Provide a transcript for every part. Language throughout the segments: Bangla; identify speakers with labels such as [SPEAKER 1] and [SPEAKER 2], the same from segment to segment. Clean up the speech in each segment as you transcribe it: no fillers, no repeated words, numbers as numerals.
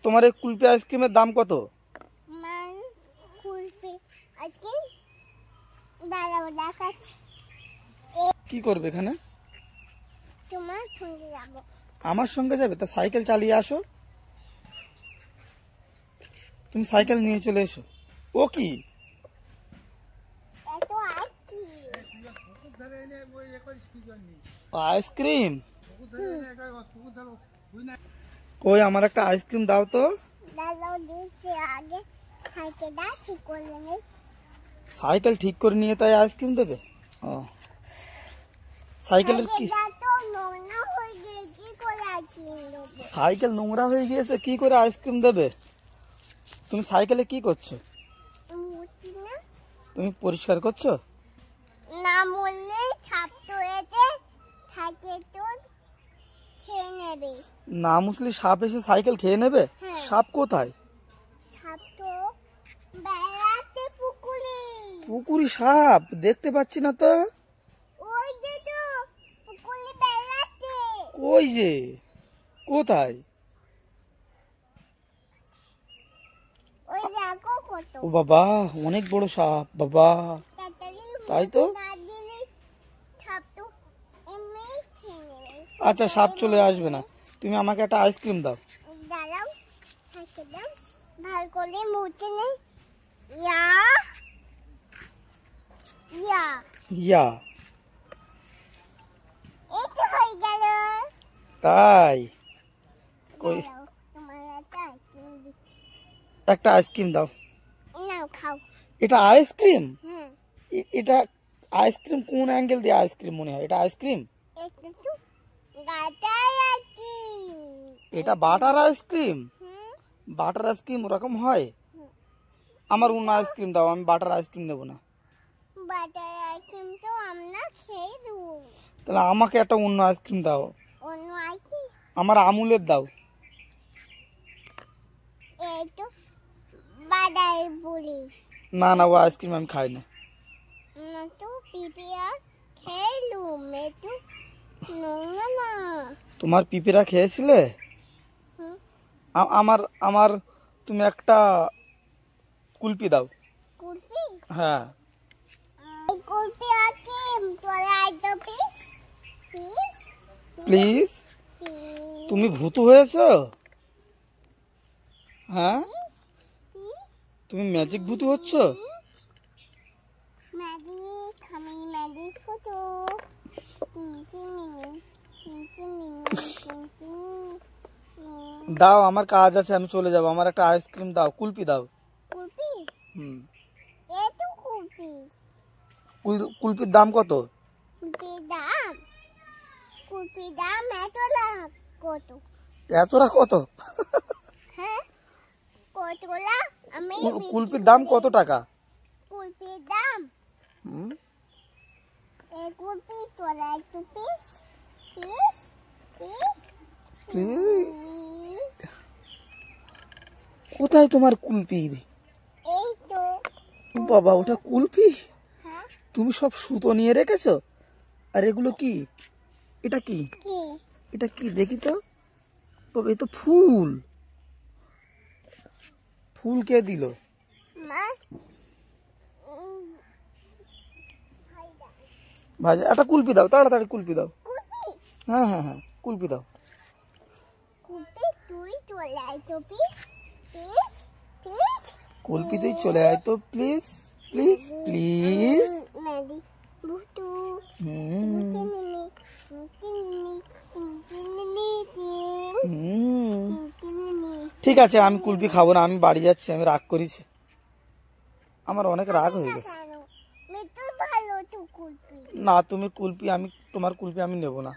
[SPEAKER 1] তোমার এই কুলপি আইসক্রিমের দাম কত? কি করবে এখানে? আমার সঙ্গে যাবে? তা সাইকেল চালিয়ে আসো। তুমি সাইকেল নিয়ে চলে এসো। ও কি আইসক্রিম? কই আমার একটা আইসক্রিম দাও তো। সাইকেল ঠিক করে নিয়ে তাই আইসক্রিম দেবে? ও সাইকেলের কি সাইকেল নোংরা হয়ে গিয়েছে, কি করে আইসক্রিম দেবে? তুমি সাইকেলে কি করছো? তুমি পরিষ্কার করছো?
[SPEAKER 2] না বললে ছাপ তো এতে থাকে তো খেয়ে নেবে।
[SPEAKER 1] না মুসলি সাপ এসে সাইকেল খেয়ে নেবে? সাপ কোথায়?
[SPEAKER 2] ছাপ তো বেড়াতে পুকুরে।
[SPEAKER 1] পুকুরি সাপ দেখতে পাচ্ছি না তো।
[SPEAKER 2] ওই যে তো পুকুরে বেড়াতে।
[SPEAKER 1] কই যে? কোথায়?
[SPEAKER 2] ওই দেখো কত।
[SPEAKER 1] ও বাবা অনেক বড় সাপ বাবা। তাই তো। আচ্ছা সাপ চলে আসবে না, তুমি আমাকে একটা আইসক্রিম দাও।
[SPEAKER 2] দাঁড়াও ভালো করে মুছে নেই। ইয়া ইয়া
[SPEAKER 1] ইয়া
[SPEAKER 2] এই তো হয়ে গেল।
[SPEAKER 1] তাই কই
[SPEAKER 2] তোমার
[SPEAKER 1] একটা আইসক্রিম দাও।
[SPEAKER 2] নাও খাও।
[SPEAKER 1] এটা আইসক্রিম? এটা আইসক্রিম কোন অ্যাঙ্গেল দিয়ে আইসক্রিম মনে হয়? এটা আইসক্রিম? এটা বাটার আইসক্রিম? বাটার আইসক্রিম ওরকম হয়? আমার অন্য আইসক্রিম দাও, আমি বাটার আইসক্রিম নেব না।
[SPEAKER 2] বাটার আইসক্রিম তো আমরা খেয়ে দেব।
[SPEAKER 1] তাহলে আমাকে একটা অন্য আইসক্রিম দাও।
[SPEAKER 2] অন্য আইসক্রিম?
[SPEAKER 1] আমার আমুলের দাও।
[SPEAKER 2] এই তো বাদাই বলি।
[SPEAKER 1] না না ও আইসক্রিম আমি খাই না।
[SPEAKER 2] না তো পিপিয়া খেলুম একটু নোংরা না।
[SPEAKER 1] তোমার পিপিরা খেয়েছিলে? আমার আমার তুমি একটা কুলপি দাও।
[SPEAKER 2] কুলপি?
[SPEAKER 1] হ্যাঁ
[SPEAKER 2] এই কুলপি আছে তোরা একটু প্লিজ
[SPEAKER 1] প্লিজ। তুমি ভূতু হয়েছো? হ্যাঁ তুমি ম্যাজিক ভূতু হচ্ছ?
[SPEAKER 2] ম্যাজিক আমি ম্যাজিক ফটো।
[SPEAKER 1] দাও আমার কাজ আছে, আমি চলে যাবো। আমার একটা আইসক্রিম দাও, কুলপি দাও।
[SPEAKER 2] কুলপি? এই তো কুলপি।
[SPEAKER 1] কুলপির দাম কত?
[SPEAKER 2] কুলপির দাম এতটা কত?
[SPEAKER 1] এতটা কত?
[SPEAKER 2] হ্যাঁ কতলা আমি
[SPEAKER 1] কুলপির দাম কত টাকা?
[SPEAKER 2] কুলপির দাম এই কুলপি তোরা একটু পিস পিস পিস।
[SPEAKER 1] কোথায় তোমার কুলপি?
[SPEAKER 2] এই তো।
[SPEAKER 1] বাবা ওটা কুলপি?
[SPEAKER 2] হ্যাঁ।
[SPEAKER 1] তুমি সব সুতো নিয়ে রেখেছো? আর এগুলো কি? এটা কি? এটা কি দেখি তো। বাবা এ তো ফুল। ফুল কে দিল? ভাই একটা কুলপি দাও, তাড়াতাড়ি কুলপি দাও। হ্যাঁ হ্যাঁ হ্যাঁ কুলপি দাও। কুলপি তুই চলে আয় তো প্লিজ প্লিজ প্লিজ। ঠিক আছে আমি কুলপি খাবো না, আমি বাড়ি যাচ্ছি, আমি রাগ করেছি, আমার অনেক রাগ হয়ে গেছে। না তুমি কুলপি, আমি তোমার কুলপি আমি নেব না,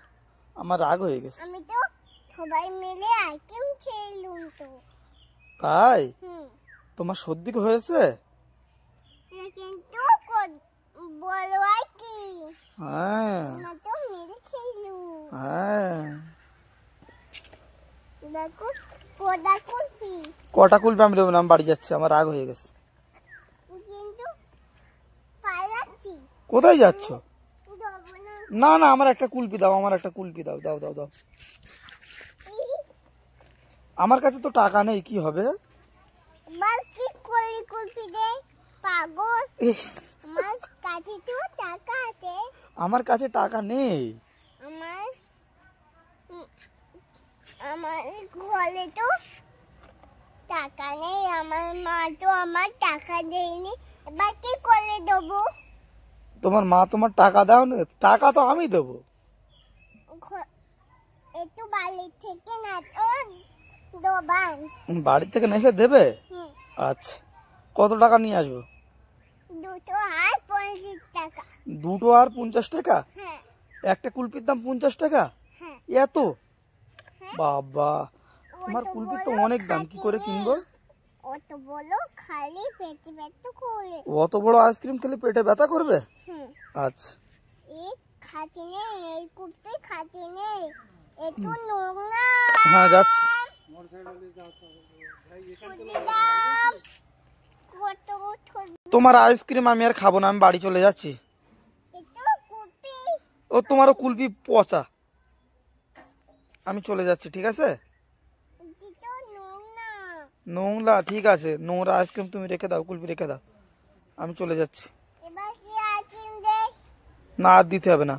[SPEAKER 1] আমার রাগ হয়ে গেছে।
[SPEAKER 2] আমি তো সবাই মিলে আইসক্রিম খেলুম তো।
[SPEAKER 1] তাই? তোমার সর্দি হয়েছে?
[SPEAKER 2] কিন্তু বলো আর কি?
[SPEAKER 1] হ্যাঁ
[SPEAKER 2] তো মিলে খেলুম।
[SPEAKER 1] হ্যাঁ
[SPEAKER 2] দেখো কটা কুলপি।
[SPEAKER 1] কটা কুলপি আমি দেবো না, আমি বাড়ি যাচ্ছি, আমার রাগ হয়ে গেছে।
[SPEAKER 2] কিন্তু পালাচ্ছি।
[SPEAKER 1] কোথায় যাচ্ছ? না না আমার একটা কুলপি দাও, আমার একটা কুলপি দাও, দাও দাও দাও। আমার কাছে তো টাকা নেই, কি হবে?
[SPEAKER 2] এবার কি করলি কুলপি দে পাগল।
[SPEAKER 1] এহ,
[SPEAKER 2] আমার কাছে তো টাকা আছে।
[SPEAKER 1] আমার কাছে টাকা নেই।
[SPEAKER 2] আমার আমার ঘরে তো টাকা নেই, আমার মা তো আমার টাকা দেয়নি, এবার কি করে দেবো?
[SPEAKER 1] তোমার মা তোমার টাকা দাও না? টাকা তো আমি দেবো।
[SPEAKER 2] একটু বাড়ি থেকে না তো দোবান।
[SPEAKER 1] বাড়ি থেকে না এসে দেবে?
[SPEAKER 2] হুম,
[SPEAKER 1] আচ্ছা, কত টাকা নিয়ে আসবো?
[SPEAKER 2] দুটো আর 50 টাকা।
[SPEAKER 1] 2 আর 50 টাকা?
[SPEAKER 2] হ্যাঁ
[SPEAKER 1] একটা কুলপির দাম 50 টাকা?
[SPEAKER 2] হ্যাঁ
[SPEAKER 1] এত?
[SPEAKER 2] হ্যাঁ।
[SPEAKER 1] বাবা, তোমার
[SPEAKER 2] অত
[SPEAKER 1] কুলপির তো
[SPEAKER 2] বড়
[SPEAKER 1] অনেক দাম, কি করে
[SPEAKER 2] খাটি
[SPEAKER 1] কিনবো?
[SPEAKER 2] নেই। অত বলো খালি পেটে পেটে করে।
[SPEAKER 1] অত বড় আইসক্রিম খেলে পেটে ব্যথা করবে?
[SPEAKER 2] হুম,
[SPEAKER 1] আচ্ছা,
[SPEAKER 2] এই খাটি নেই, এই কুপি খাটি নেই, একটু নোংরা।
[SPEAKER 1] হ্যাঁ যাচ্ছি।
[SPEAKER 2] দিলাম কত ছোট
[SPEAKER 1] তোমার আইসক্রিম আমি আর খাবো না, আমি বাড়ি চলে যাচ্ছি।
[SPEAKER 2] একটু কুপি।
[SPEAKER 1] ও তোমারও কুলপি পচা, আমি চলে যাচ্ছি, ঠিক আছে?
[SPEAKER 2] এটি তো নোংরা।
[SPEAKER 1] নোংরা? ঠিক আছে, নোংরা আইসক্রিম তুমি রেখে দাও, কুলপি রেখে দাও, আমি চলে যাচ্ছি।
[SPEAKER 2] এবার কি আইসক্রিম দে?
[SPEAKER 1] না, আর দিতে হবে না।